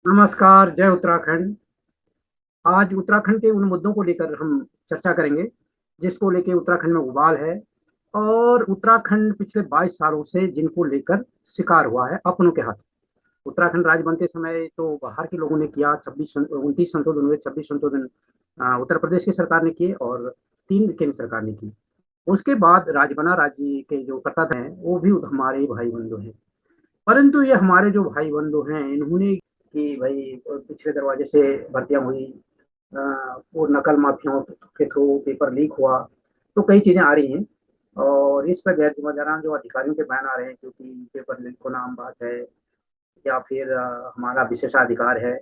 नमस्कार, जय उत्तराखंड। आज उत्तराखंड के उन मुद्दों को लेकर हम चर्चा करेंगे, जिसको लेके उत्तराखंड में उबाल है और उत्तराखंड पिछले 22 सालों से जिनको लेकर शिकार हुआ है अपनों के हाथ। उत्तराखंड राज्य बनते समय तो बाहर के लोगों ने किया, 29 संशोधन हुए, 26 संशोधन उत्तर प्रदेश की सरकार ने किए और 3 केंद्र सरकार ने की। उसके बाद राज्य बना, राज्य के जो करता हैं, वो भी हमारे भाई बंधु हैं। परंतु ये हमारे जो भाई बंधु हैं, इन्होंने कि भाई पिछले दरवाजे से भर्तियां हुई, अ, वो नकल माफियाओं के थ्रू पेपर लीक हुआ, तो कई चीजें आ रही हैं और इस पर गैर जिम्मेदारान जो अधिकारियों के बयान आ रहे हैं, क्योंकि पेपर लीक होना आम बात है या फिर हमारा विशेषाधिकार है।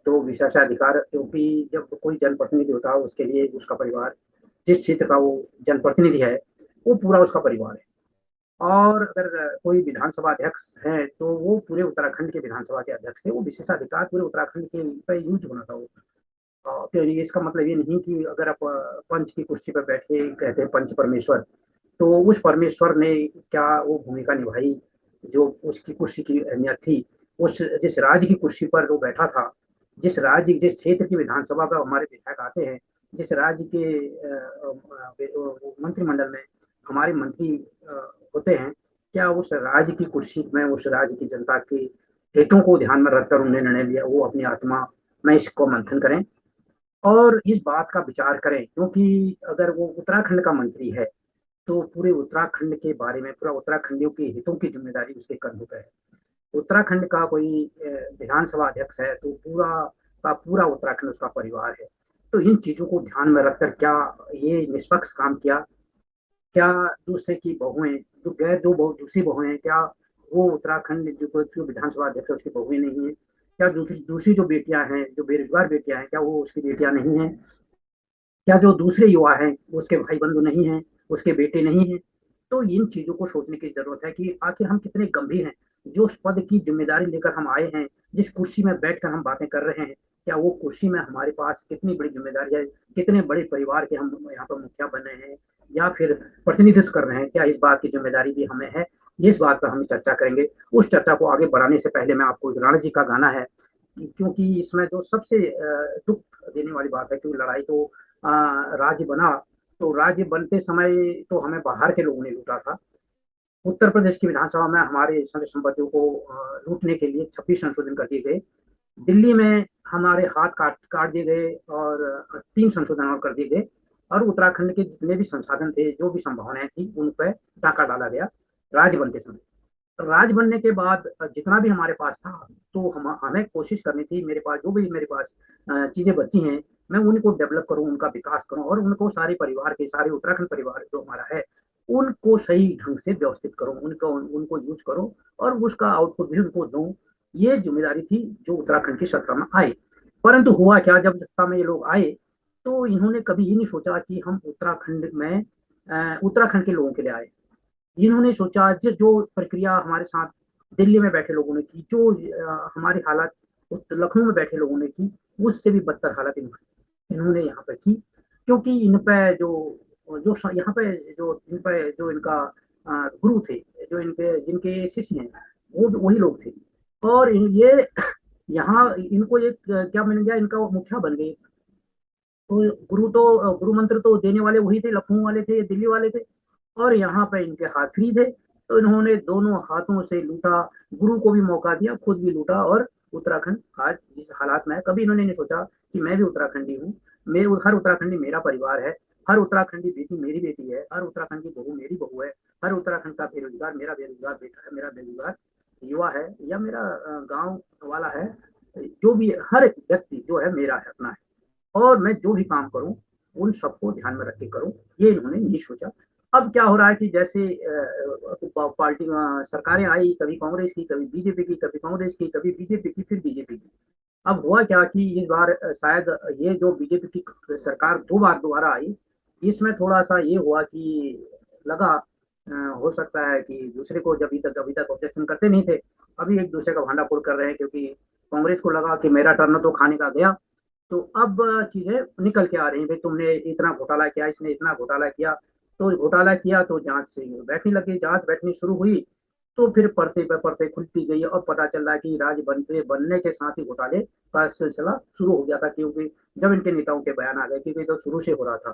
तो विशेषाधिकार, क्योंकि जब कोई जनप्रतिनिधि होता है उसके लिए उसका परिवार, जिस क्षेत्र का वो जनप्रतिनिधि है, वो पूरा उसका परिवार है। और अगर कोई विधानसभा अध्यक्ष है तो वो पूरे उत्तराखंड के विधानसभा के अध्यक्ष थे, वो विशेषाधिकार पूरे उत्तराखंड के पे यूज होना था वो। तो ये इसका मतलब ये नहीं कि अगर आप पंच की कुर्सी पर बैठ के कहते हैं पंच परमेश्वर, तो उस परमेश्वर ने क्या वो भूमिका निभाई जो उसकी कुर्सी की अहमियत थी। उस जिस राज्य की कुर्सी पर वो बैठा था, जिस क्षेत्र की विधानसभा पर हमारे विधायक आते हैं, जिस राज्य के मंत्रिमंडल में हमारे मंत्री होते हैं, क्या उस राज्य की कुर्सी में उस राज्य की जनता के हितों को ध्यान में रखकर उन्होंने निर्णय लिया, वो अपनी आत्मा में इसको मंथन करें और इस बात का विचार करें, क्योंकि अगर वो उत्तराखंड का मंत्री है तो पूरे उत्तराखंड के बारे में, पूरा उत्तराखंडियों के हितों की जिम्मेदारी उसके कंधों पे है। उत्तराखंड का कोई विधानसभा अध्यक्ष है तो पूरा का पूरा उत्तराखंड उसका परिवार है। तो इन चीजों को ध्यान में रखकर क्या ये निष्पक्ष काम किया? क्या दूसरे की बहुएं, जो दूसरी बहुएं हैं, क्या वो उत्तराखंड जो विधानसभा अध्यक्ष है उसकी बहुएं नहीं है? क्या दूसरी दूसरी जो बेटियां हैं, जो बेरोजगार बेटियां हैं, क्या वो उसकी बेटियां नहीं है? क्या जो दूसरे युवा हैं उसके भाई बंधु नहीं हैं, उसके बेटे नहीं हैं? तो इन चीजों को सोचने की जरूरत है कि आखिर हम कितने गंभीर हैं, जो उस पद की जिम्मेदारी लेकर हम आए हैं, जिस कुर्सी में बैठकर हम बातें कर रहे हैं, क्या वो कुर्सी में हमारे पास कितनी बड़ी जिम्मेदारी है, कितने बड़े परिवार के हम यहाँ पर मुखिया बन रहे हैं या फिर प्रतिनिधित्व कर रहे हैं, क्या इस बात की जिम्मेदारी भी हमें है? इस बात पर हम चर्चा करेंगे। उस चर्चा को आगे बढ़ाने से पहले मैं आपको राणा जी का गाना है, क्योंकि इसमें जो सबसे दुख देने वाली बात है कि लड़ाई तो राज्य बना, तो राज्य बनते समय तो हमें बाहर के लोगों ने लूटा था। उत्तर प्रदेश की विधानसभा में हमारे संपत्तियों को लूटने के लिए 26 संशोधन कर दिए गए। दिल्ली में हमारे हाथ काट काट दिए गए और 3 संशोधन और कर दिए गए और उत्तराखंड के जितने भी संसाधन थे, जो भी संभावनाएं थी, उन पर टाका डाला गया राज्य बनते समय। राज बनने के बाद जितना भी हमारे पास था, तो हमें कोशिश करनी थी, मेरे पास जो भी मेरे पास चीजें बची हैं, मैं उनको डेवलप करूं, उनका विकास करूं और उनको सारे परिवार के, सारे उत्तराखंड परिवार जो हमारा है, उनको सही ढंग से व्यवस्थित करूं, उनको उनको यूज करूं और उसका आउटपुट भी उनको दूं। ये जिम्मेदारी थी जो उत्तराखंड की सत्ता में आई। परंतु हुआ क्या, जब सत्ता में ये लोग आए तो इन्होंने कभी ये नहीं सोचा कि हम उत्तराखंड में उत्तराखंड के लोगों के लिए आए। इन्होंने सोचा जो प्रक्रिया हमारे साथ दिल्ली में बैठे लोगों ने की, जो हमारी हालत लखनऊ में बैठे लोगों ने की, उससे भी बदतर हालत इन्होंने यहाँ पर की। क्योंकि इन पे जो जो यहाँ पे जो इन पे जो इनका गुरु थे, जो इनके जिनके शिष्य हैं, वो वही लोग थे और ये यहाँ इनको एक क्या बन गया, इनका वो मुखिया बन गए। तो गुरु मंत्र तो देने वाले वही थे, लखनऊ वाले थे, दिल्ली वाले थे और यहाँ पे इनके हाथ फ्री थे। तो इन्होंने दोनों हाथों से लूटा, गुरु को भी मौका दिया, खुद भी लूटा और उत्तराखंड आज जिस हालात में है, कभी इन्होंने नहीं सोचा कि मैं भी उत्तराखंडी हूँ, मेरे हर उत्तराखंडी मेरा परिवार है, हर उत्तराखंडी बेटी मेरी बेटी है, हर उत्तराखंड की बहू मेरी बहू है, हर उत्तराखंड का बेरोजगार मेरा बेरोजगार बेटा है, मेरा बेरोजगार युवा है या मेरा गाँव वाला है, जो भी हर एक व्यक्ति जो है मेरा है, अपना है और मैं जो भी काम करूं उन सबको ध्यान में रख के करूं, ये इन्होंने नहीं सोचा। अब क्या हो रहा है कि जैसे पार्टी सरकारें आई, कभी कांग्रेस की, कभी बीजेपी की, कभी कांग्रेस की, कभी बीजेपी की, फिर बीजेपी की। अब हुआ क्या कि इस बार शायद ये जो बीजेपी की सरकार 2 बार दोबारा आई, इसमें थोड़ा सा ये हुआ कि लगा हो सकता है कि दूसरे को, जब अभी तक ऑब्जेक्शन करते नहीं थे, अभी एक दूसरे का भांडा फोड़ कर रहे हैं, क्योंकि कांग्रेस को लगा कि मेरा टर्न तो खाने का गया। तो अब चीजें निकल के आ रही हैं, भाई तुमने इतना घोटाला किया, इसने इतना घोटाला किया, तो घोटाला किया तो जांच से बैठने लगी, जांच बैठनी शुरू हुई। तो फिर पढ़ते पे पढ़ते खुलती गई और पता चल रहा है कि राज्य बनने के साथ ही घोटाले का सिलसिला शुरू हो गया था, क्योंकि जब इनके नेताओं के बयान आ गए, क्योंकि तो शुरू से हो रहा था,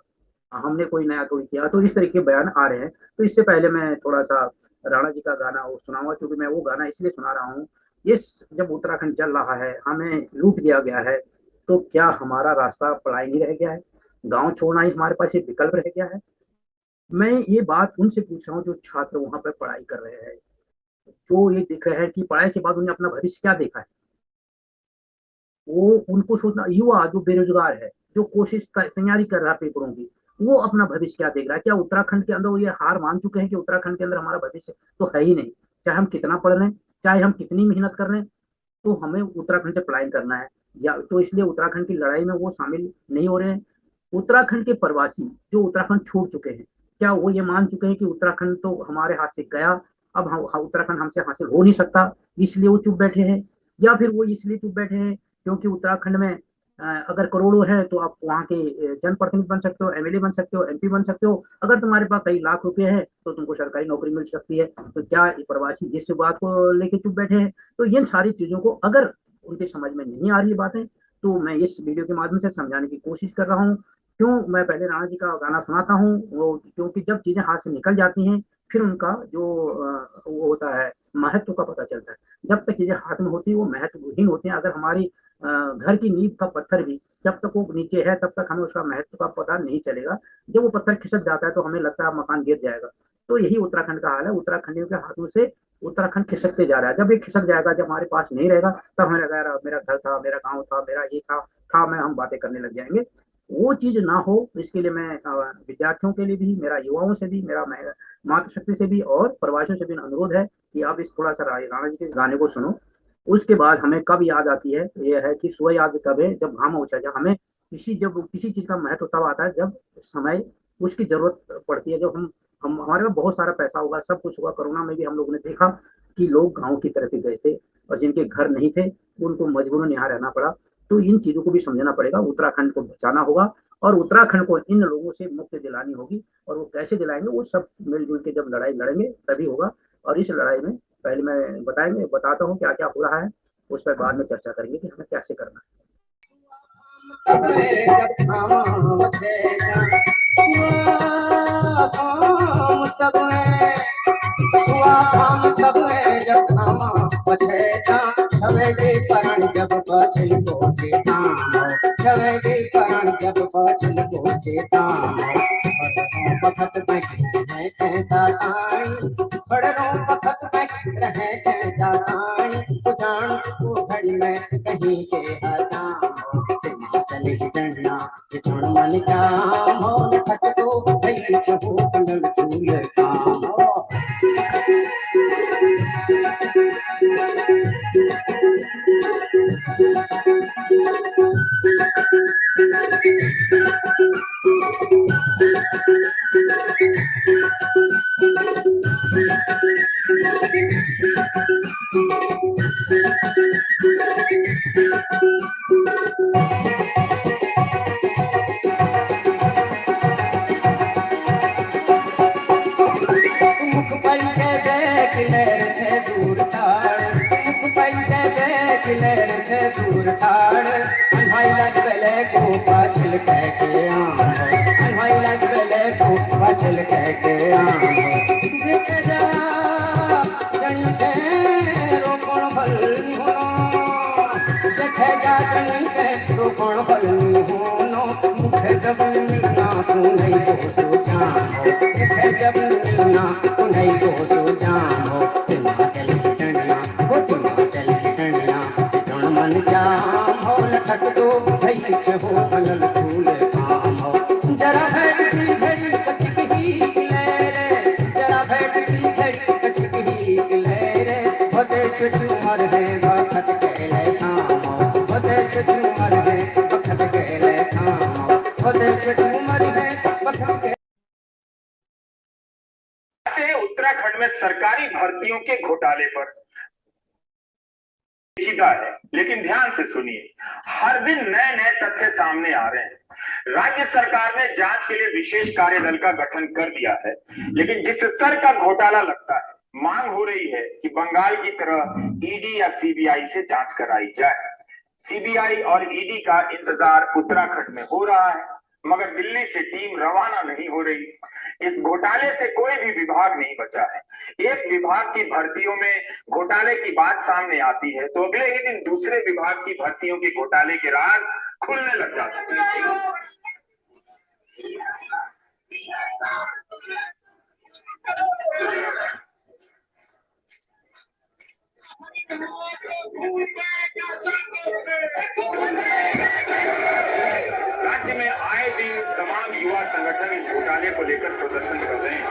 हमने कोई नया थोड़ी किया, तो इस तरीके के बयान आ रहे हैं। तो इससे पहले मैं थोड़ा-सा राणा जी का गाना वो सुनाऊँगा, क्योंकि मैं वो गाना इसलिए सुना रहा हूँ, इस जब उत्तराखंड जल रहा है, हमें लूट दिया गया है, तो क्या हमारा रास्ता पढ़ाई नहीं रह गया है? गाँव छोड़ना ही हमारे पास एक विकल्प रह गया है? मैं ये बात उनसे पूछ रहा हूँ जो छात्र वहाँ पे पढ़ाई कर रहे हैं, जो ये देख रहे हैं कि पढ़ाई के बाद उन्हें अपना भविष्य क्या देखा है? वो उनको सोचना, युवा जो बेरोज़गार है, जो कोशिश क तैयारी कर रहा है पेपरों की, वो अपना भविष्य क्या देख रहा है? क्या उत्तराखंड के अंदर वो ये हार मान चुके हैं कि उत्तराखंड के अंदर हमारा भविष्य तो है ही नहीं? चाहे हम कितना पढ़ लें, चाहे हम कितनी मेहनत कर लें, तो हमें उत्तराखंड से पलायन करना है, या तो इसलिए उत्तराखंड की लड़ाई में वो शामिल नहीं हो रहे हैं। उत्तराखंड के प्रवासी जो उत्तराखंड छोड़ चुके हैं, क्या वो ये मान चुके हैं कि उत्तराखंड तो हमारे हाथ से गया, अब उत्तराखंड हमसे हासिल हो नहीं सकता, इसलिए वो चुप बैठे हैं? या फिर वो इसलिए चुप बैठे हैं क्योंकि उत्तराखंड में अगर करोड़ों है तो आप वहाँ के जनप्रतिनिधि बन सकते हो, एमएलए बन सकते हो, एमपी बन सकते हो। अगर तुम्हारे पास कई लाख रुपए हैं तो तुमको सरकारी नौकरी मिल सकती है। तो क्या ये प्रवासी इस बात को लेके चुप बैठे हैं? तो इन सारी चीज़ों को अगर उनके समझ में नहीं आ रही है बातें, तो मैं इस वीडियो के माध्यम से समझाने की कोशिश कर रहा हूँ। क्यों मैं पहले राणा जी का गाना सुनाता हूँ, वो क्योंकि जब चीज़ें हाथ से निकल जाती हैं, फिर उनका जो वो होता है, महत्व का पता चलता है। जब तक चीज़ें हाथ में होती हैं, वो महत्वहीन होती हैं। अगर हमारी घर की नींव का पत्थर भी जब तक वो नीचे है, तब तक हमें उसका महत्व का पता नहीं चलेगा। जब वो पत्थर खिसक जाता है, तो हमें लगता है मकान गिर जाएगा। तो यही उत्तराखंड का हाल है, उत्तराखंडियों के हाथों से उत्तराखंड खिसकते जा रहा है। जब ये खिसक जाएगा, जब हमारे पास नहीं रहेगा, तब हमें लगेगा यार मेरा घर था, मेरा गाँव था, मेरा ये था मैं, हम बातें करने लग जाएँगे। वो चीज़ ना हो, इसके लिए मैं विद्यार्थियों के लिए भी, मेरा युवाओं से भी, मेरा मातृशक्ति से भी और प्रवासियों से भी अनुरोध है कि आप इस थोड़ा-सा राणा जी के गाने को सुनो। उसके बाद हमें कब याद आती है, ये है कि स्व याद कब है, जब घाम उछल जाए। हमें किसी चीज़ का महत्व तब आता है जब समय उसकी ज़रूरत पड़ती है। जब हम हमारे पास बहुत सारा पैसा होगा, सब कुछ होगा। कोरोना में भी हम लोगों ने देखा कि लोग गाँव की तरफ ही गए थे और जिनके घर नहीं थे, उनको मजबूरन यहाँ रहना पड़ा। तो इन चीज़ों को भी समझना पड़ेगा, उत्तराखंड को बचाना होगा और उत्तराखंड को इन लोगों से मुक्ति दिलानी होगी। और वो कैसे दिलाएँगे, वो सब मिल-जुल के जब लड़ाई लड़ेंगे तभी होगा। और इस लड़ाई में पहले मैं बताता हूँ क्या-क्या हो रहा है, उस पर बाद में चर्चा करेंगे कि हमें कैसे करना है। उत्तराखंड में सरकारी भर्तियों के घोटाले पर पेचीदा है, लेकिन ध्यान से सुनिए। हर दिन नए नए तथ्य सामने आ रहे हैं। राज्य सरकार ने जांच के लिए विशेष कार्यदल का गठन कर दिया है, लेकिन जिस स्तर का घोटाला लगता है मांग हो रही है कि बंगाल की तरह ईडी या सीबीआई से जांच कराई जाए। सीबीआई और ईडी का इंतजार उत्तराखंड में हो रहा है, मगर दिल्ली से टीम रवाना नहीं हो रही। इस घोटाले से कोई भी विभाग नहीं बचा है। एक विभाग की भर्तियों में घोटाले की बात सामने आती है तो अगले ही दिन दूसरे विभाग की भर्तियों के घोटाले के राज खुलने लग जाते हैं। राज्य में आए दिन तमाम युवा संगठन इस घोटाले को लेकर प्रदर्शन कर रहे हैं।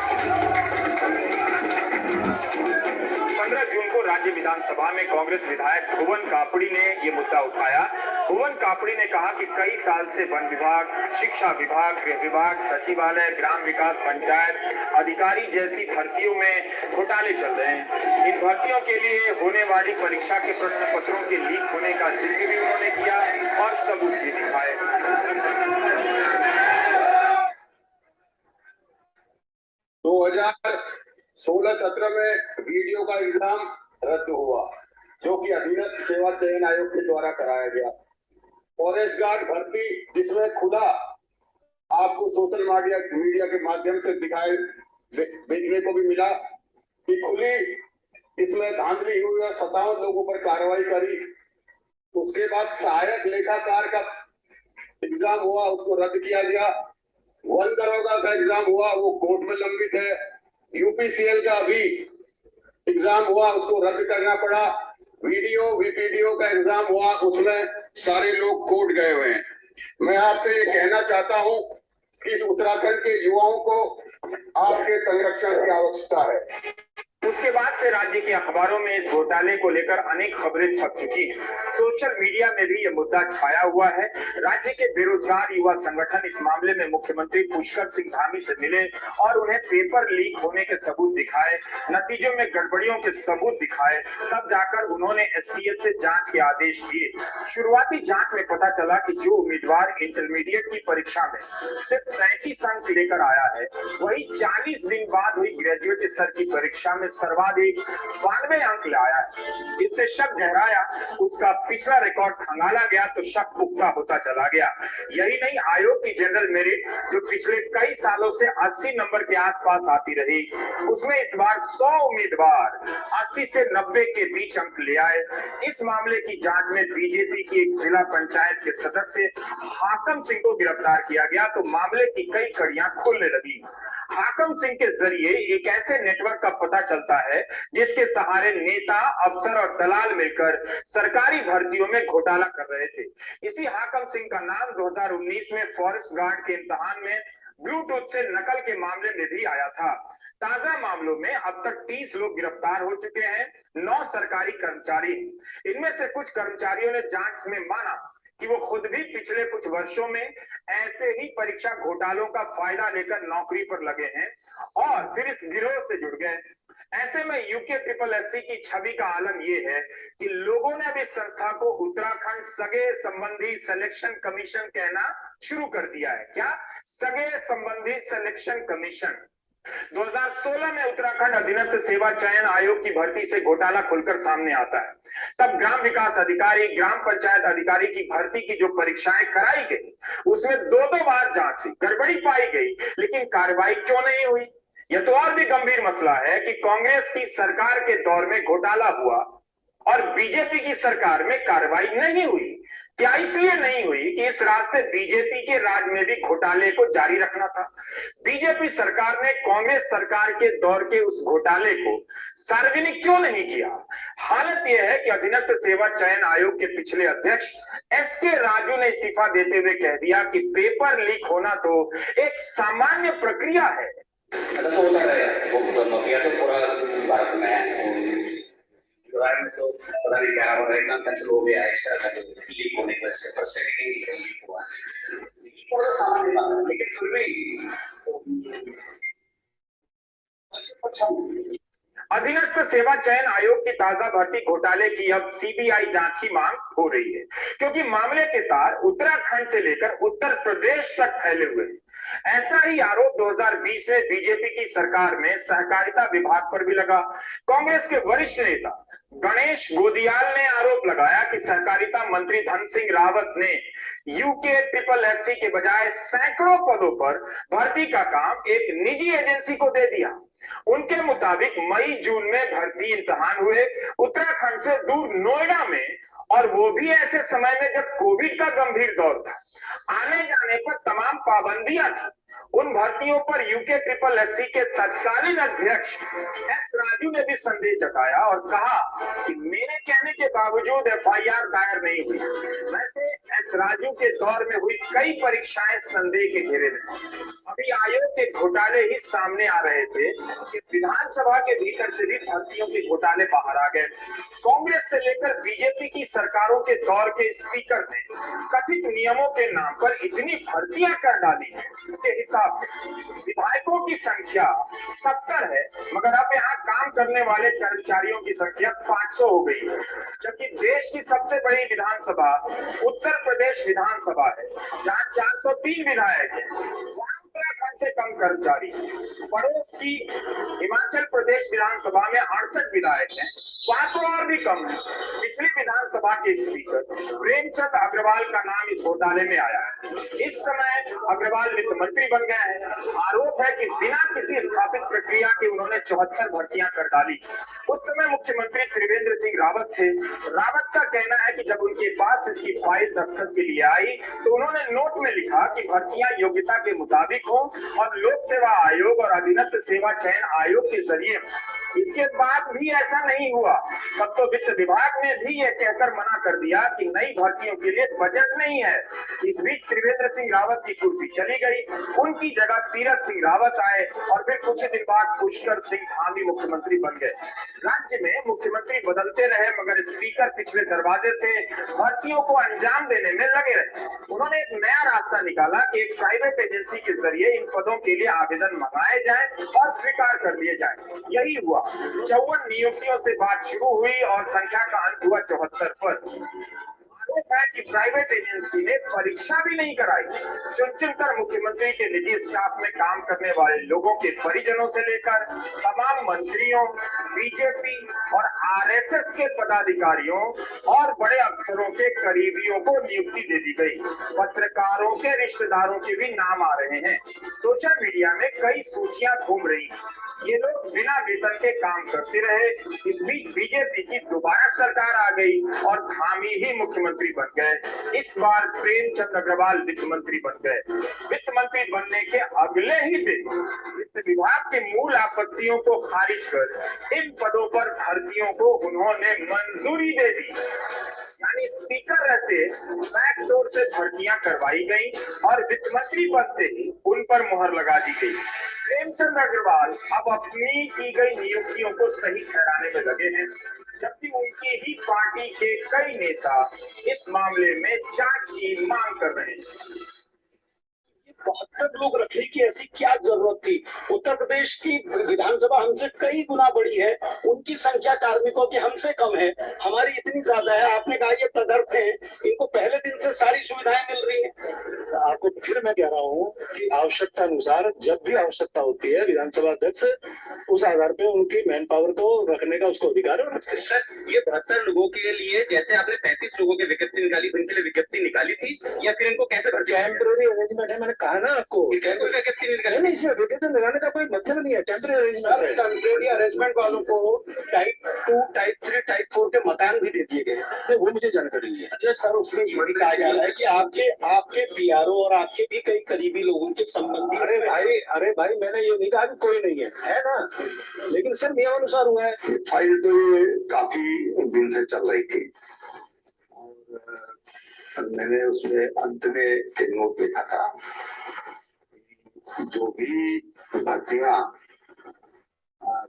15 जून को राज्य विधानसभा में कांग्रेस विधायक भुवन कापड़ी ने ये मुद्दा उठाया। भुवन कापड़ी ने कहा कि कई साल से वन विभाग, शिक्षा विभाग, गृह विभाग, सचिवालय, ग्राम विकास, पंचायत अधिकारी जैसी भर्तियों में घोटाले चल रहे हैं। इन भर्तियों के लिए होने वाली परीक्षा के प्रश्न पत्रों के लीक होने का जिक्र भी उन्होंने किया और सबूत भी दिखाए। 2016-17 में वीडियो का एग्जाम रद्द हुआ, जो कि अधीनस्थ सेवा चयन आयोग के द्वारा कराया गया। फॉरेस्ट गार्ड भर्ती, जिसमें खुदा आपको सोशल मीडिया के माध्यम से दिखाए देखने को भी मिला कि खुली इसमें धांधली हुई और 57 लोगों पर कार्रवाई करी। उसके बाद सहायक लेखाकार का एग्जाम हुआ, उसको रद्द किया गया। वन दरोगा का एग्जाम हुआ, वो कोर्ट में लंबित है। यूपीसीएल का भी एग्जाम हुआ, उसको रद्द करना पड़ा। वीडियो वीपीडीओ का एग्जाम हुआ, उसमें सारे लोग कोर्ट गए हुए हैं। मैं आपसे ये कहना चाहता हूं कि उत्तराखंड के युवाओं को आपके संरक्षण की आवश्यकता है। उसके बाद से राज्य के अखबारों में इस घोटाले को लेकर अनेक खबरें छप चुकी हैं। सोशल मीडिया में भी ये मुद्दा छाया हुआ है। राज्य के बेरोजगार युवा संगठन इस मामले में मुख्यमंत्री पुष्कर सिंह धामी से मिले और उन्हें पेपर लीक होने के सबूत दिखाए, नतीजों में गड़बड़ियों के सबूत दिखाए, तब जाकर उन्होंने एसटीएफ से जांच के आदेश दिए। शुरुआती जांच में पता चला कि जो उम्मीदवार इंटरमीडिएट की परीक्षा में सिर्फ 35 अंक लेकर आया है, वही 40 दिन बाद हुई ग्रेजुएट स्तर की परीक्षा में सर्वाधिक 92 अंक लाया है। इससे शक गहराया, उसका पिछला रिकॉर्ड खंगाला गया तो शक पुख्ता होता चला गया। यही नहीं, आयोग की जनरल मेरिट जो पिछले कई सालों से 80 नंबर के आसपास आती रही, उसमें इस बार 100 उम्मीदवार 80 से 90 के बीच अंक ले आए। इस मामले की जांच में बीजेपी की एक जिला पंचायत के सदस्य हाकम सिंह को गिरफ्तार किया गया तो मामले की कई कड़ियां खुलने लगी। हाकम सिंह के जरिए एक ऐसे नेटवर्क का पता चलता है जिसके सहारे नेता, अफसर और दलाल मिलकर सरकारी भर्तियों में घोटाला कर रहे थे। इसी हाकम सिंह का नाम 2019 में फॉरेस्ट गार्ड के इम्तिहान में ब्लूटूथ से नकल के मामले में भी आया था। ताजा मामलों में अब तक 30 लोग गिरफ्तार हो चुके हैं, 9 सरकारी कर्मचारी। इनमें से कुछ कर्मचारियों ने जांच में माना कि वो खुद भी पिछले कुछ वर्षों में ऐसे ही परीक्षा घोटालों का फायदा लेकर नौकरी पर लगे हैं और फिर इस गिरोह से जुड़ गए। ऐसे में यूके SSSC की छवि का आलम यह है कि लोगों ने अब इस संस्था को उत्तराखंड सगे संबंधी सिलेक्शन कमीशन कहना शुरू कर दिया है। क्या? सगे संबंधी सिलेक्शन कमीशन। 2016 में उत्तराखंड अधीनस्थ सेवा चयन आयोग की भर्ती से घोटाला खुलकर सामने आता है। तब ग्राम विकास अधिकारी, ग्राम पंचायत अधिकारी की भर्ती की जो परीक्षाएं कराई गई, उसमें 2 बार जांच हुई, गड़बड़ी पाई गई, लेकिन कार्रवाई क्यों नहीं हुई? यह तो और भी गंभीर मसला है कि कांग्रेस की सरकार के दौर में घोटाला हुआ और बीजेपी की सरकार में कार्रवाई नहीं हुई। क्या इसलिए नहीं हुई कि इस रास्ते बीजेपी के राज में भी घोटाले को जारी रखना था? बीजेपी सरकार ने कांग्रेस सरकार के दौर के उस घोटाले को सार्वजनिक क्यों नहीं किया? हालत यह है कि अधीनस्थ सेवा चयन आयोग के पिछले अध्यक्ष SK राजू ने इस्तीफा देते हुए कह दिया कि पेपर लीक होना तो एक सामान्य प्रक्रिया है। तो होता है, वो माफिया तो पूरा भारत में है। में तो पता नहीं क्या हो रहा है, इतना कैंसिल हो गया है लीक होने की वजह से, पर सेकंड लीक हुआ है, थोड़ा सामान्य बात है, लेकिन फिर भी अधीनस्थ सेवा चयन आयोग की ताजा भर्ती घोटाले की अब सीबीआई जांच की मांग हो रही है, क्योंकि मामले के तार उत्तराखंड से लेकर उत्तर प्रदेश तक फैले हुए हैं। ऐसा ही आरोप 2020 में बीजेपी की सरकार में सहकारिता विभाग पर भी लगा। कांग्रेस के वरिष्ठ नेता गणेश गोदियाल ने आरोप लगाया कि सहकारिता मंत्री धन सिंह रावत ने यूके ट्रिपल एससी के बजाय सैकड़ों पदों पर भर्ती का काम एक निजी एजेंसी को दे दिया। उनके मुताबिक मई जून में भर्ती इम्तिहान हुए उत्तराखंड से दूर नोएडा में, और वो भी ऐसे समय में जब कोविड का गंभीर दौर था। आने जाने पर तमाम पाबंदियां थी। उन भर्तियों पर यूके ट्रिपल एससी के तत्कालीन अध्यक्ष एस राजू ने भी संदेह जताया और कहा कि मेरे कहने के बावजूद एफआईआर दायर नहीं हुई। वैसे एस राजू के दौर में हुई कई परीक्षाएं संदेह के घेरे में। अभी आयोग के घोटाले ही सामने आ रहे थे कि विधानसभा के भीतर से भी भर्तियों के घोटाले बाहर आ गए। कांग्रेस से लेकर बीजेपी की सरकारों के दौर के स्पीकर ने कथित नियमों के नाम पर इतनी भर्तियां कर डाली है के हिसाब से विधायकों की संख्या 70 है, मगर अब यहाँ काम करने वाले कर्मचारियों की संख्या 500 हो गई है। जबकि देश की सबसे बड़ी विधानसभा उत्तर प्रदेश विधानसभा है, जहाँ 403 विधायक है, उत्तराखंड से कम कर्मचारी। पड़ोस की हिमाचल प्रदेश विधानसभा में 68 विधायक हैं, वहां तो और भी कम है। पिछली विधानसभा के स्पीकर प्रेमचंद अग्रवाल का नाम इस घोटाले में आया है। इस समय अग्रवाल वित्त मंत्री बन गए हैं। आरोप है कि बिना किसी स्थापित प्रक्रिया के उन्होंने 74 भर्तियां कर डाली। उस समय मुख्यमंत्री त्रिवेंद्र सिंह रावत थे। रावत का कहना है कि जब उनके पास इसकी फाइल दस्तखत के लिए आई तो उन्होंने नोट में लिखा कि भर्तियां योग्यता के मुताबिक हो और लोक सेवा आयोग और अधीनस्थ सेवा चयन आयोग के जरिए। इसके बाद भी ऐसा नहीं हुआ, तब तो वित्त विभाग ने भी यह कहकर मना कर दिया कि नई भर्तियों के लिए बजट नहीं है। इस बीच त्रिवेंद्र सिंह रावत की कुर्सी चली गई, उनकी जगह तीरथ सिंह रावत आए और फिर कुछ दिन बाद पुष्कर सिंह धामी मुख्यमंत्री बन गए। राज्य में मुख्यमंत्री बदलते रहे, मगर स्पीकर पिछले दरवाजे से भर्तियों को अंजाम देने में लगे रहे। उन्होंने एक नया रास्ता निकाला कि एक प्राइवेट एजेंसी के जरिए इन पदों के लिए आवेदन मंगाए जाएं और स्वीकार कर लिए जाएं। यही हुआ। 54 नियुक्तियों से बात शुरू हुई और संख्या का अंत हुआ 74 पर। आरोप है कि प्राइवेट एजेंसी ने परीक्षा भी नहीं कराई। चुन चुनकर मुख्यमंत्री के निजी स्टाफ में काम करने वाले लोगों के परिजनों से लेकर तमाम मंत्रियों, बीजेपी और आरएसएस के पदाधिकारियों और बड़े अफसरों के करीबियों को नियुक्ति दे दी गई। पत्रकारों के रिश्तेदारों के भी नाम आ रहे हैं। सोशल मीडिया में कई सूचियां घूम रही हैं। ये लोग बिना वेतन के काम करते रहे। इस बीच बीजेपी की दोबारा सरकार आ गई और धामी ही मुख्यमंत्री बन गए। इस बार प्रेमचंद अग्रवाल वित्त मंत्री बन गए। वित्त मंत्री बनने के अगले ही दिन वित्त विभाग के मूल आपत्तियों को खारिज कर इन पदों पर भर्तियों को उन्होंने मंजूरी दे दी। यानी स्पीकर रहते बैकडोर से भर्तियां करवाई गई और वित्त मंत्री बनते ही उन पर मुहर लगा दी गई। प्रेमचंद अग्रवाल अब अपनी की गई नियुक्तियों को सही ठहराने में लगे हैं, जबकि उनकी ही पार्टी के कई नेता इस मामले में जांच की मांग कर रहे हैं। 72 लोग रखने की ऐसी क्या जरूरत थी? उत्तर प्रदेश की विधानसभा हमसे कई गुना बड़ी है, उनकी संख्या कार्मिकों की हमसे कम है, हमारी इतनी ज्यादा है। आपने कहा ये तदर्थ है, इनको पहले दिन से सारी सुविधाएं मिल रही हैं। आपको फिर मैं कह रहा हूँ कि आवश्यकता अनुसार जब भी आवश्यकता होती है विधानसभा अध्यक्ष उस आधार पे उनकी मैन पावर को रखने का उसको अधिकार रखते हैं। ये 72 लोगों के लिए जैसे आपने 35 लोगों की विज्ञप्ति निकाली, उनके लिए विज्ञप्ति निकाली थी या फिर इनको कैसे भर्ती? टेम्पररी अरेंजमेंट है, मैंने कहा ना आपको। नहीं, इसमें विज्ञप्ति लगाने का कोई मतलब नहीं है। टेम्पररी अरेंजमेंट है। टेम्पररी अरेंजमेंट वालों को टाइप 2, टाइप 3, टाइप 4 के मकान भी दे दिए गए। वो मुझे जानकारी नहीं है। अच्छा सर, उसमें ये भी कहा जा रहा है कि आपके पीआरओ और आपके भी कई करीबी लोगों के संबंधी। अरे भाई मैंने ये नहीं कहा कि कोई नहीं है ना, लेकिन सर नियमानुसार हुआ है। फाइल तो ये काफी दिन से चल रही थी और मैंने उसमें अंत में एक नोट लिखा था, जो भी भर्तियां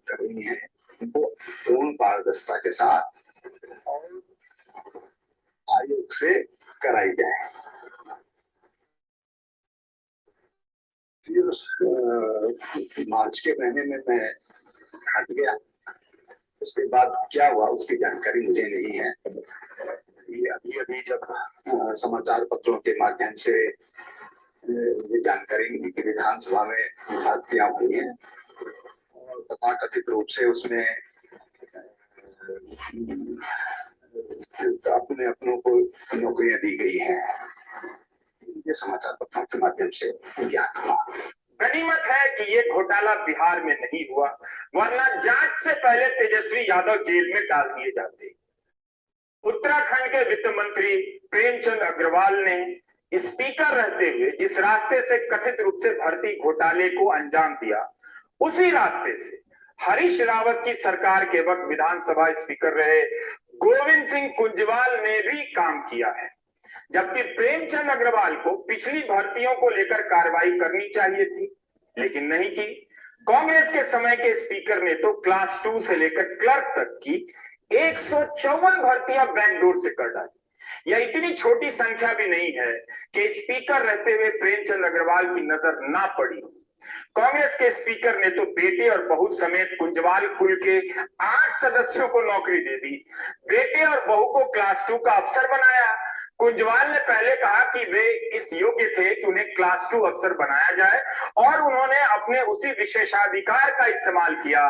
करनी है वो पूर्ण पारदर्शिता के साथ और आयोग से कराई जाए। फिर मार्च के महीने में मैं हट गया, उसके बाद क्या हुआ उसकी जानकारी मुझे नहीं है। ये अभी जब समाचार पत्रों के माध्यम से ये जानकारी मिली कि विधानसभा में भर्तियां हुई हैं और तथाकथित रूप से उसमें अपने अपनों को नौकरियां दी गई हैं, ये समाचार पत्रों के माध्यम से ज्ञात हुआ। गनीमत है कि ये घोटाला बिहार में नहीं हुआ, वरना जांच से पहले तेजस्वी यादव जेल में डाल दिए जाते। उत्तराखंड के वित्त मंत्री प्रेमचंद अग्रवाल ने स्पीकर रहते हुए जिस रास्ते से कथित रूप से भर्ती घोटाले को अंजाम दिया, उसी रास्ते से हरीश रावत की सरकार के वक्त विधानसभा स्पीकर रहे गोविंद सिंह कुंजवाल ने भी काम किया है। जबकि प्रेमचंद अग्रवाल को पिछली भर्तियों को लेकर कार्रवाई करनी चाहिए थी, लेकिन नहीं की। कांग्रेस के समय के स्पीकर ने तो क्लास 2 से लेकर क्लर्क तक की 154 भर्तियां बैकडोर से कर डाली। यह इतनी छोटी संख्या भी नहीं है कि स्पीकर रहते हुए प्रेमचंद अग्रवाल की नजर ना पड़ी। कांग्रेस के स्पीकर ने तो बेटे और बहू समेत कुंजवाल कुल के 8 सदस्यों को नौकरी दे दी। बेटे और बहू को क्लास 2 का अफसर बनाया। कुंजवाल ने पहले कहा कि वे इस योग्य थे कि उन्हें क्लास 2 अफसर बनाया जाए, और उन्होंने अपने उसी विशेषाधिकार का इस्तेमाल किया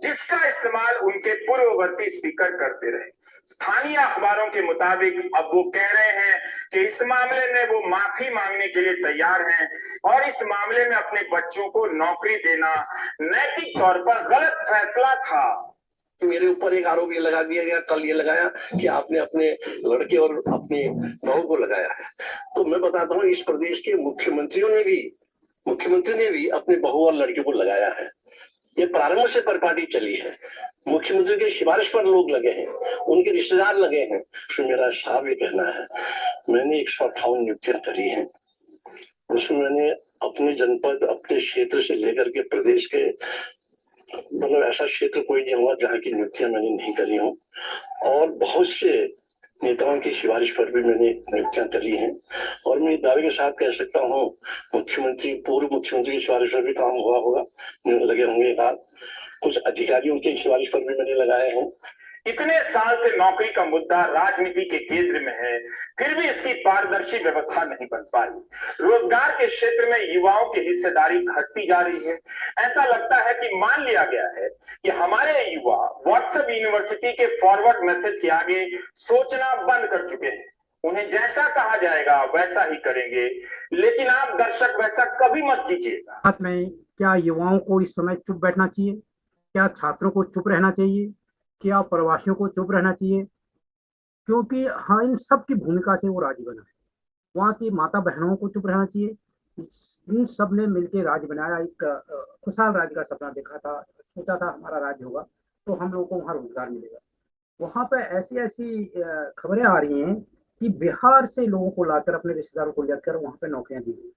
जिसका इस्तेमाल उनके पूर्ववर्ती स्पीकर करते रहे। स्थानीय अखबारों के मुताबिक अब वो कह रहे हैं कि इस मामले में वो माफी मांगने के लिए तैयार हैं, और इस मामले में अपने बच्चों को नौकरी देना नैतिक तौर पर गलत फैसला था। मेरे ऊपर एक आरोप ये लगा दिया गया, कल ये लगाया कि आपने अपने लड़के और अपनी बहू को लगाया है। तो मैं बताता हूँ, इस प्रदेश के मुख्यमंत्री ने भी अपने बहू और लड़के को लगाया है। ये प्रारंभ से परिपाटी चली है। मुख्यमंत्री के सिफारिश पर लोग लगे हैं, उनके रिश्तेदार लगे हैं। तो मेरा साफ ये कहना है, मैंने 158 नियुक्तियां करी हैं। उसमें मैंने अपने जनपद, अपने क्षेत्र से लेकर के प्रदेश के, मतलब ऐसा क्षेत्र कोई नहीं हुआ जहाँ की नियुक्तियां मैंने नहीं करी हूँ। और बहुत से नेताओं की सिफारिश पर भी मैंने नियुक्तियां करी हैं। और मैं दावे के साथ कह सकता हूँ, पूर्व मुख्यमंत्री की सिफारिश पर भी काम हुआ होगा, लगे होंगे एक आध। कुछ अधिकारियों की सिफारिश पर भी मैंने लगाए हैं। इतने साल से नौकरी का मुद्दा राजनीति के केंद्र में है, फिर भी इसकी पारदर्शी व्यवस्था नहीं बन पाई। रोजगार के क्षेत्र में युवाओं की हिस्सेदारी घटती जा रही है। ऐसा लगता है कि मान लिया गया है कि हमारे युवा व्हाट्सएप यूनिवर्सिटी के फॉरवर्ड मैसेज के आगे सोचना बंद कर चुके हैं। उन्हें जैसा कहा जाएगा वैसा ही करेंगे, लेकिन आप दर्शक वैसा कभी मत कीजिएगा। बात में क्या युवाओं को इस समय चुप बैठना चाहिए? क्या छात्रों को चुप रहना चाहिए? क्या प्रवासियों को चुप रहना चाहिए? क्योंकि हाँ, इन सब की भूमिका से वो राज्य बना है। वहाँ की माता बहनों को चुप रहना चाहिए। इन सब ने मिलकर राज्य बनाया, एक खुशहाल राज्य का सपना देखा था, सोचा था हमारा राज्य होगा तो हम लोगों को वहाँ रोजगार मिलेगा। वहाँ पे ऐसी ऐसी खबरें आ रही हैं कि बिहार से लोगों को लाकर, अपने रिश्तेदारों को लेकर वहाँ पे नौकरियां दी गई,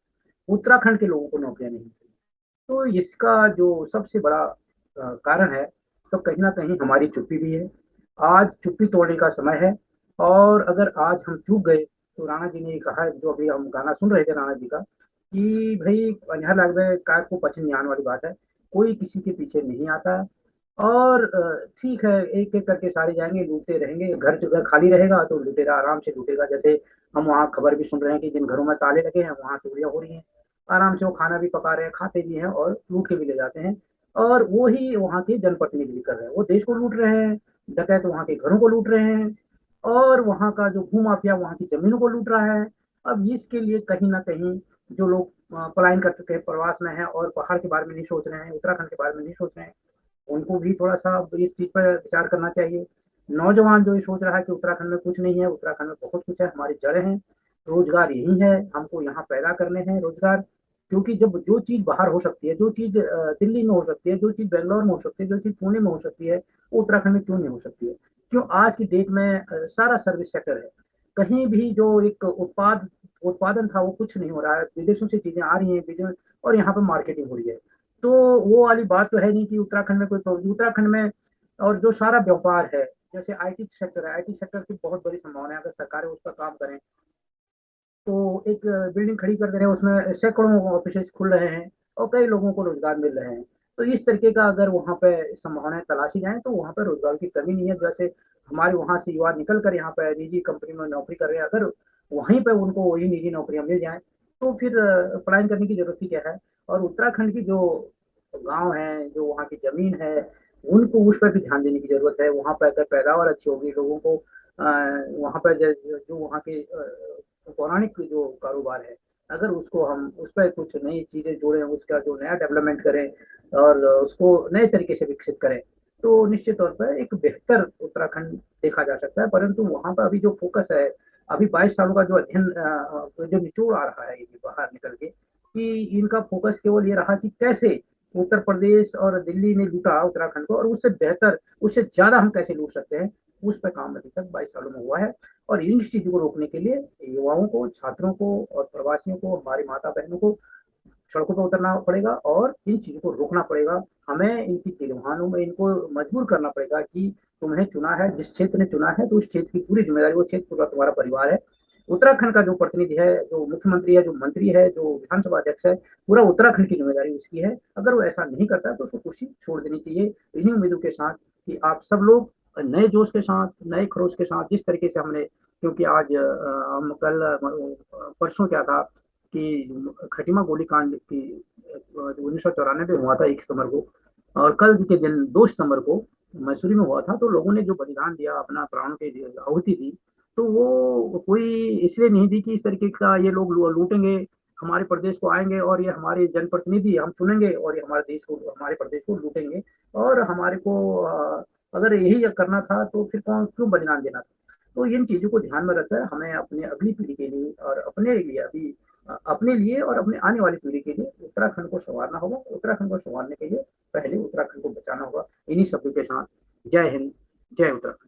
उत्तराखंड के लोगों को नौकरियां नहीं दी। तो इसका जो सबसे बड़ा कारण है, तो कहीं ना कहीं हमारी चुप्पी भी है। आज चुप्पी तोड़ने का समय है, और अगर आज हम चूक गए तो राणा जी ने कहा, जो अभी हम गाना सुन रहे थे राणा जी का, कि भाई अन्यार लागवे कार को पश्चिम नहीं आने वाली बात है, कोई किसी के पीछे नहीं आता। और ठीक है, एक एक करके सारे जाएंगे, लूटते रहेंगे। घर खाली रहेगा तो लुटेरा आराम से लूटेगा। जैसे हम वहाँ खबर भी सुन रहे हैं कि जिन घरों में ताले लगे हैं वहाँ चोरियां हो रही हैं। आराम से वो खाना भी पका रहे हैं, खाते भी हैं और लूट के भी ले जाते हैं। और वो ही वहाँ के जनप्रतिनिधि भी कर रहे हैं, वो देश को लूट रहे हैं, डकैत वहाँ के घरों को लूट रहे हैं, और वहाँ का जो भू माफिया वहाँ की जमीनों को लूट रहा है। अब इसके लिए कहीं ना कहीं जो लोग पलायन कर चुके हैं, प्रवास में हैं और पहाड़ के बारे में नहीं सोच रहे हैं, उत्तराखंड के बारे में नहीं सोच रहे हैं, उनको भी थोड़ा सा इस चीज पर विचार करना चाहिए। नौजवान जो ये सोच रहा है कि उत्तराखंड में कुछ नहीं है, उत्तराखंड में बहुत कुछ है, हमारी जड़ें हैं, रोजगार यही है, हमको यहाँ पैदा करने हैं रोजगार। क्योंकि जब जो चीज बाहर हो सकती है, जो चीज दिल्ली में हो सकती है, जो चीज बेंगलोर में हो सकती है, जो चीज पुणे में हो सकती है, वो उत्तराखंड में क्यों नहीं हो सकती है? क्यों आज की डेट में सारा सर्विस सेक्टर है। कहीं भी जो एक उत्पादन था वो कुछ नहीं हो रहा है, विदेशों से चीजें आ रही हैं, और यहाँ पर मार्केटिंग हो रही है। तो वो वाली बात तो है नहीं कि उत्तराखंड में उत्तराखंड में और जो सारा व्यापार है, जैसे आईटी सेक्टर है, आईटी सेक्टर की बहुत बड़ी संभावना है। अगर सरकारें उस पर काम करें तो एक बिल्डिंग खड़ी कर दे रहे हैं, उसमें सैकड़ों ऑफिस खुल रहे हैं और कई लोगों को रोजगार मिल रहे हैं। तो इस तरीके का अगर वहाँ पे संभावनाएं तलाशी जाए तो वहाँ पर रोजगार की कमी नहीं है। जैसे हमारे वहाँ से युवा निकल कर यहाँ पे निजी कंपनी में नौकरी कर रहे हैं, अगर वहीं पे उनको वही निजी नौकरियां मिल जाए तो फिर पलायन करने की जरूरत ही क्या है। और उत्तराखंड की जो गांव है, जो वहाँ की जमीन है, उनको उस पर भी ध्यान देने की जरूरत है। वहाँ पर अगर पैदावार अच्छी होगी, लोगों को वहाँ पर जो वहाँ के पौराणिक जो कारोबार है, अगर उसको हम उस पर कुछ नई चीजें जोड़ें, उसका जो नया डेवलपमेंट करें और उसको नए तरीके से विकसित करें, तो निश्चित तौर पर एक बेहतर उत्तराखंड देखा जा सकता है। परंतु वहाँ पर अभी जो फोकस है, अभी 22 सालों का जो अध्ययन जो निचोड़ आ रहा है बाहर निकल के, कि इनका फोकस केवल ये रहा कि कैसे उत्तर प्रदेश और दिल्ली ने लूटा उत्तराखंड को, और उससे बेहतर, उससे ज्यादा हम कैसे लूट सकते हैं, उस पर काम अभी तक 22 सालों में हुआ है। और इन चीजों को रोकने के लिए युवाओं को, छात्रों को और प्रवासियों को, हमारी माता बहनों को सड़कों पर उतरना पड़ेगा और इन चीजों को रोकना पड़ेगा। हमें इनकी तिरभानों में इनको मजबूर करना पड़ेगा कि तुम्हें चुना है, जिस क्षेत्र ने चुना है, तो उस क्षेत्र की पूरी जिम्मेदारी, वो क्षेत्र पूरा तुम्हारा परिवार है। उत्तराखंड का जो प्रतिनिधि है, जो मुख्यमंत्री है, जो मंत्री है, जो विधानसभा अध्यक्ष है, पूरा उत्तराखंड की जिम्मेदारी उसकी है। अगर वो ऐसा नहीं करता तो उसको कुर्सी छोड़ देनी चाहिए, इन्हीं उम्मीदों के साथ कि आप सब लोग नए जोश के साथ, नए खरोश के साथ, जिस तरीके से हमने, क्योंकि आज हम कल परसों क्या था कि खटीमा गोलीकांड की 1994 हुआ था 1 सितंबर को, और कल के दिन 2 सितंबर को मैसूरी में हुआ था। तो लोगों ने जो बलिदान दिया, अपना प्राणों की आहुति दी, तो वो कोई इसलिए नहीं दी कि इस तरीके का ये लोग लूटेंगे, हमारे प्रदेश को आएंगे और ये हमारे जनप्रतिनिधि हम चुनेंगे और ये हमारे देश को, हमारे प्रदेश को लूटेंगे और हमारे को अगर यही करना था तो फिर कौन क्यों बलिदान देना था। तो इन चीजों को ध्यान में रखकर हमें अपने अगली पीढ़ी के लिए और अपने लिए अभी अपने लिए और अपने आने वाली पीढ़ी के लिए उत्तराखंड को संवारना होगा। उत्तराखंड को संवारने के लिए पहले उत्तराखंड को बचाना होगा। इन्हीं शब्दों के साथ जय हिंद, जय उत्तराखंड।